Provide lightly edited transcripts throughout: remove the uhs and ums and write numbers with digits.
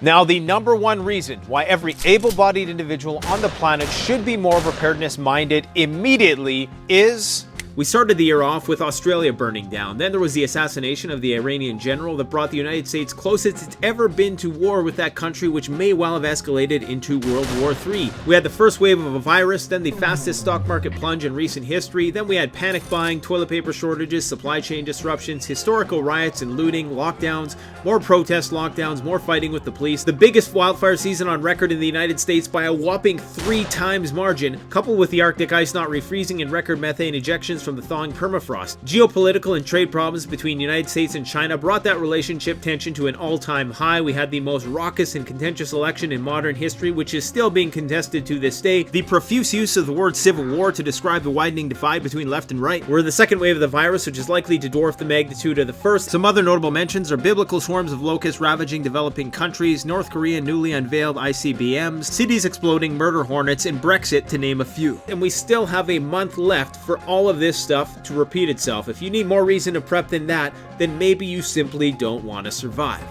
Now, the number one reason why every able-bodied individual on the planet should be more preparedness-minded immediately is... We started the year off with Australia burning down. Then there was the assassination of the Iranian general that brought the United States closest it's ever been to war with that country, which may well have escalated into World War III. We had the first wave of a virus, then the fastest stock market plunge in recent history. Then we had panic buying, toilet paper shortages, supply chain disruptions, historical riots and looting, lockdowns, more protest lockdowns, more fighting with the police, the biggest wildfire season on record in the United States by a whopping 3 times margin, coupled with the Arctic ice not refreezing and record methane ejections from the thawing permafrost. Geopolitical and trade problems between the United States and China brought that relationship tension to an all-time high. We had the most raucous and contentious election in modern history, which is still being contested to this day. The profuse use of the word civil war to describe the widening divide between left and right. We're in the second wave of the virus, which is likely to dwarf the magnitude of the first. Some other notable mentions are biblical swarms of locusts ravaging developing countries, North Korea newly unveiled ICBMs, cities exploding, murder hornets, and Brexit, to name a few. And we still have a month left for all of this stuff to repeat itself. If you need more reason to prep than that, then maybe you simply don't want to survive.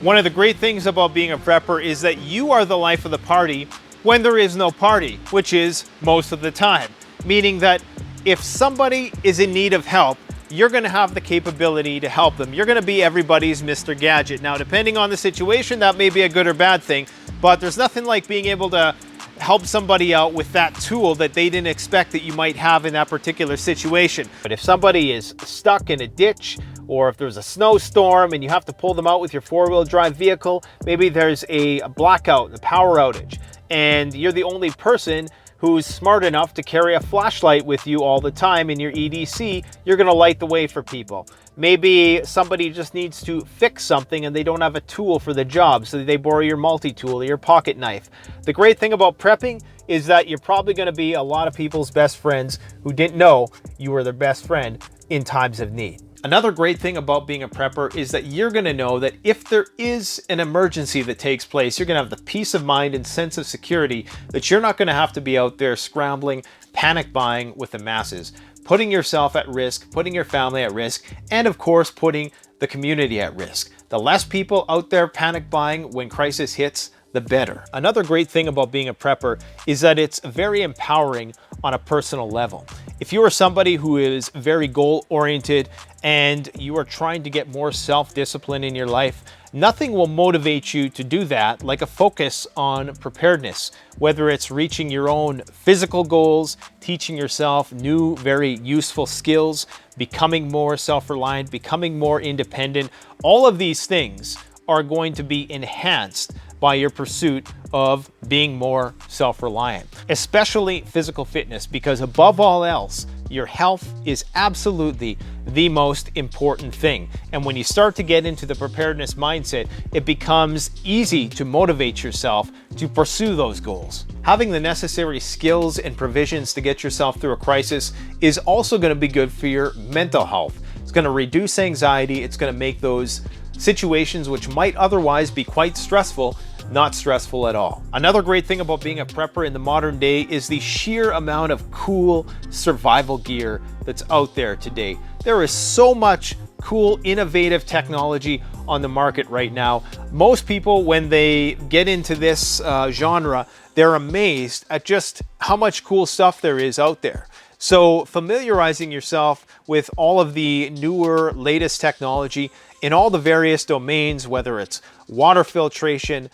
One of the great things about being a prepper is that you are the life of the party when there is no party, which is most of the time. Meaning that if somebody is in need of help, you're going to have the capability to help them. You're going to be everybody's Mr. Gadget. Now, depending on the situation, that may be a good or bad thing, but there's nothing like being able to help somebody out with that tool that they didn't expect that you might have in that particular situation. But if somebody is stuck in a ditch, or if there's a snowstorm and you have to pull them out with your four-wheel drive vehicle, maybe there's a blackout, a power outage, and you're the only person who's smart enough to carry a flashlight with you all the time in your EDC, you're going to light the way for people. Maybe somebody just needs to fix something and they don't have a tool for the job, so they borrow your multi-tool or your pocket knife. The great thing about prepping is that you're probably going to be a lot of people's best friends who didn't know you were their best friend in times of need. Another great thing about being a prepper is that you're going to know that if there is an emergency that takes place, you're going to have the peace of mind and sense of security that you're not going to have to be out there scrambling, panic buying with the masses, putting yourself at risk, putting your family at risk, and of course, putting the community at risk. The less people out there panic buying when crisis hits, the better. Another great thing about being a prepper is that it's very empowering on a personal level. If you are somebody who is very goal-oriented and you are trying to get more self-discipline in your life, nothing will motivate you to do that like a focus on preparedness, whether it's reaching your own physical goals, teaching yourself new, very useful skills, becoming more self-reliant, becoming more independent. All of these things are going to be enhanced by your pursuit of being more self-reliant, especially physical fitness, because above all else, your health is absolutely the most important thing. And when you start to get into the preparedness mindset, it becomes easy to motivate yourself to pursue those goals. Having the necessary skills and provisions to get yourself through a crisis is also going to be good for your mental health. It's going to reduce anxiety. It's going to make those situations which might otherwise be quite stressful not stressful at all. Another great thing about being a prepper in the modern day is the sheer amount of cool survival gear that's out there today. There is so much cool, innovative technology on the market right now. Most people, when they get into this genre, they're amazed at just how much cool stuff there is out there. So familiarizing yourself with all of the newer, latest technology in all the various domains, whether it's water filtration,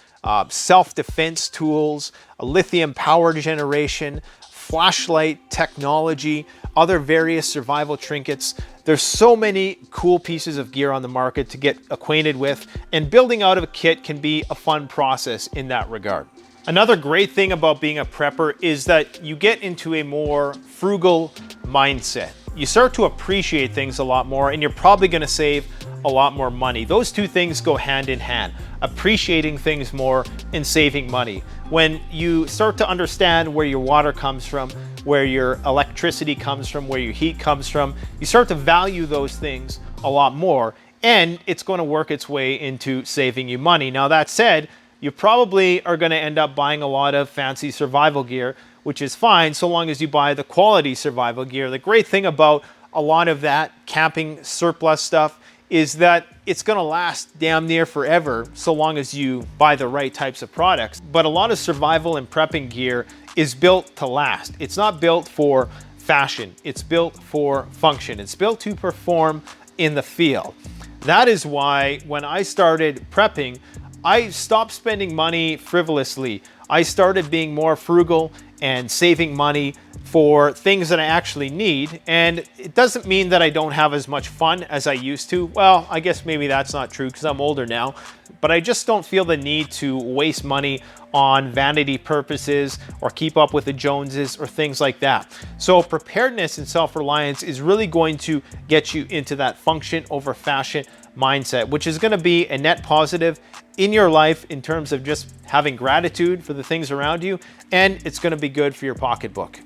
self-defense tools, lithium power generation, flashlight technology, other various survival trinkets. There's so many cool pieces of gear on the market to get acquainted with, and building out of a kit can be a fun process in that regard. Another great thing about being a prepper is that you get into a more frugal mindset. You start to appreciate things a lot more, and you're probably going to save a lot more money. Those two things go hand in hand, appreciating things more and saving money. When you start to understand where your water comes from, where your electricity comes from, where your heat comes from, you start to value those things a lot more, and it's going to work its way into saving you money. Now, that said, you probably are going to end up buying a lot of fancy survival gear, which is fine so long as you buy the quality survival gear. The great thing about a lot of that camping surplus stuff is that it's going to last damn near forever so long as you buy the right types of products. But a lot of survival and prepping gear is built to last. It's not built for fashion. It's built for function. It's built to perform in the field. That is why when I started prepping, I stopped spending money frivolously. I started being more frugal and saving money for things that I actually need. And it doesn't mean that I don't have as much fun as I used to. Well, I guess maybe that's not true because I'm older now, but I just don't feel the need to waste money on vanity purposes or keep up with the Joneses or things like that. So preparedness and self-reliance is really going to get you into that function over fashion mindset, which is going to be a net positive in your life in terms of just having gratitude for the things around you, and it's going to be good for your pocketbook.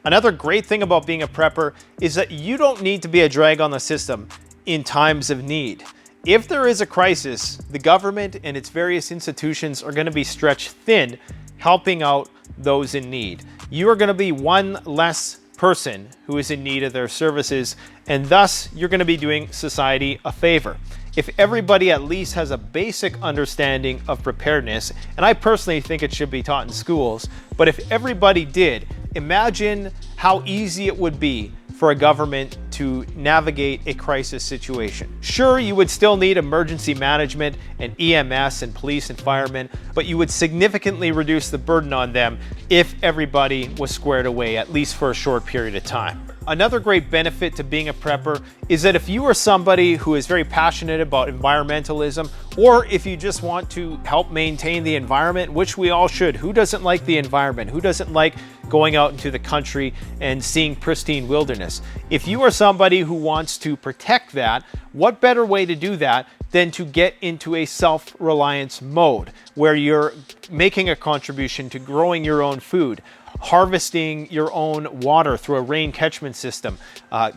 Another great thing about being a prepper is that you don't need to be a drag on the system in times of need. If there is a crisis, the government and its various institutions are going to be stretched thin, helping out those in need. You are going to be one less person who is in need of their services, and thus you're going to be doing society a favor. If everybody at least has a basic understanding of preparedness, and I personally think it should be taught in schools, but if everybody did, imagine how easy it would be for a government to navigate a crisis situation. Sure, you would still need emergency management and EMS and police and firemen, but you would significantly reduce the burden on them if everybody was squared away, at least for a short period of time. Another great benefit to being a prepper is that if you are somebody who is very passionate about environmentalism, or if you just want to help maintain the environment, which we all should. Who doesn't like the environment? Who doesn't like going out into the country and seeing pristine wilderness? If you are somebody who wants to protect that, what better way to do that than to get into a self-reliance mode where you're making a contribution to growing your own food, harvesting your own water through a rain catchment system,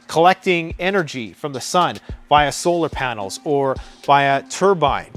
collecting energy from the sun via solar panels or via turbine.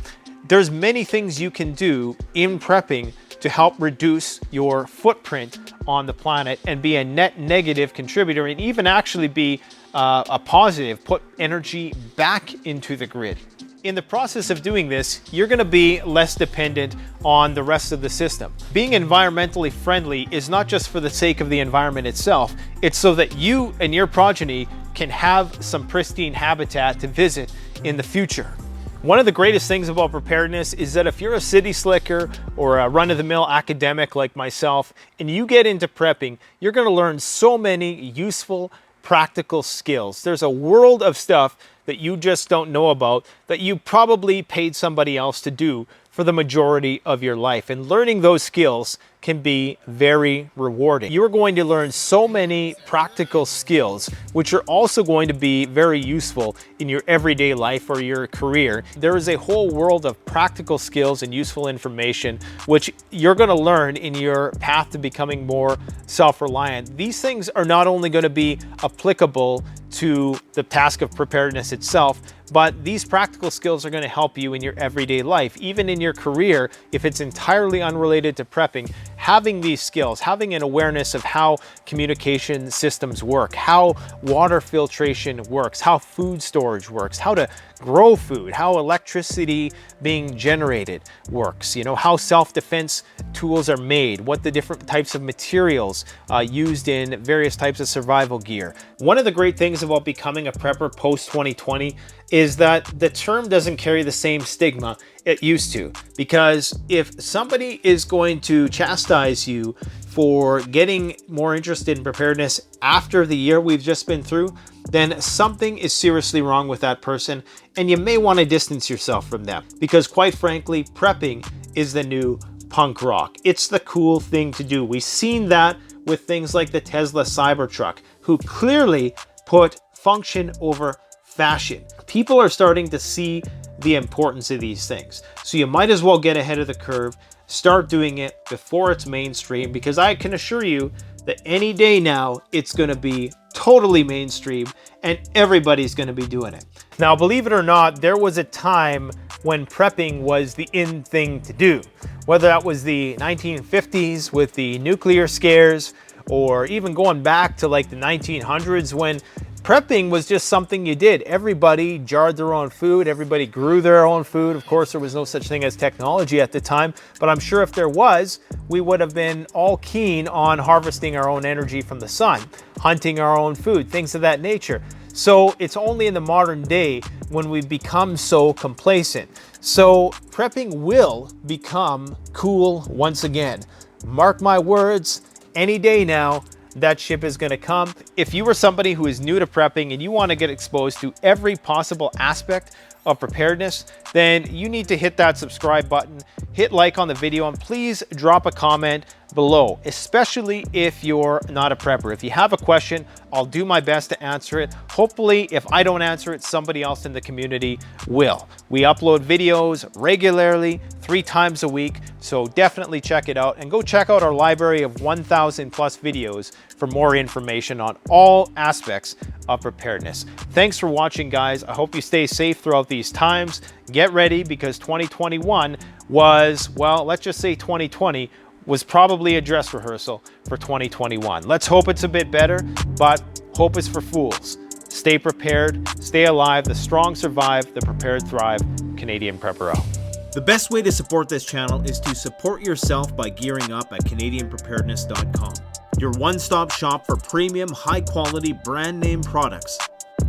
There's many things you can do in prepping to help reduce your footprint on the planet and be a net negative contributor, and even actually be a positive, put energy back into the grid. In the process of doing this, you're going to be less dependent on the rest of the system. Being environmentally friendly is not just for the sake of the environment itself, it's so that you and your progeny can have some pristine habitat to visit in the future. One of the greatest things about preparedness is that if you're a city slicker or a run-of-the-mill academic like myself, and you get into prepping, you're going to learn so many useful, practical skills. There's a world of stuff that you just don't know about that you probably paid somebody else to do for the majority of your life. And learning those skills can be very rewarding. You're going to learn so many practical skills, which are also going to be very useful in your everyday life or your career. There is a whole world of practical skills and useful information, which you're going to learn in your path to becoming more self-reliant. These things are not only going to be applicable to the task of preparedness itself, but these practical skills are going to help you in your everyday life, even in your career. If it's entirely unrelated to prepping, having these skills, having an awareness of how communication systems work, how water filtration works, how food storage works, how to grow food, how electricity being generated works, how self-defense tools are made, what the different types of materials used in various types of survival gear. One of the great things about becoming a prepper post-2020 is that the term doesn't carry the same stigma it used to. Because if somebody is going to chastise you for getting more interested in preparedness after the year we've just been through, then something is seriously wrong with that person, and you may want to distance yourself from them. Because quite frankly, prepping is the new punk rock. It's the cool thing to do. We've seen that with things like the Tesla Cybertruck, who clearly put function over fashion. People are starting to see the importance of these things. So you might as well get ahead of the curve, start doing it before it's mainstream, because I can assure you that any day now, it's going to be totally mainstream and everybody's going to be doing it. Now, believe it or not, there was a time when prepping was the in thing to do. Whether that was the 1950s with the nuclear scares, or even going back to like the 1900s when prepping was just something you did. Everybody jarred their own food. Everybody grew their own food. Of course, there was no such thing as technology at the time, but I'm sure if there was, we would have been all keen on harvesting our own energy from the sun, hunting our own food, things of that nature. So it's only in the modern day when we've become so complacent. So prepping will become cool once again. Mark my words, any day now, that ship is going to come. If you are somebody who is new to prepping and you want to get exposed to every possible aspect of preparedness, then you need to hit that subscribe button, hit like on the video, and please drop a comment below, especially if you're not a prepper. If you have a question, I'll do my best to answer it. Hopefully, if I don't answer it, somebody else in the community will. We upload videos regularly, 3 times a week, so definitely check it out, and go check out our library of 1,000 plus videos for more information on all aspects of preparedness. Thanks for watching, guys. I hope you stay safe throughout these times. Get ready, because 2021 was, well, let's just say 2020 was probably a dress rehearsal for 2021. Let's hope it's a bit better, but hope is for fools. Stay prepared, stay alive, the strong survive, the prepared thrive. Canadian Prepper out. The best way to support this channel is to support yourself by gearing up at CanadianPreparedness.com, your one-stop shop for premium, high-quality, brand-name products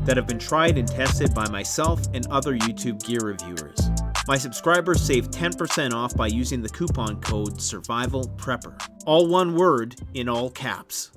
that have been tried and tested by myself and other YouTube gear reviewers. My subscribers save 10% off by using the coupon code SURVIVALPREPPER. All one word in all caps.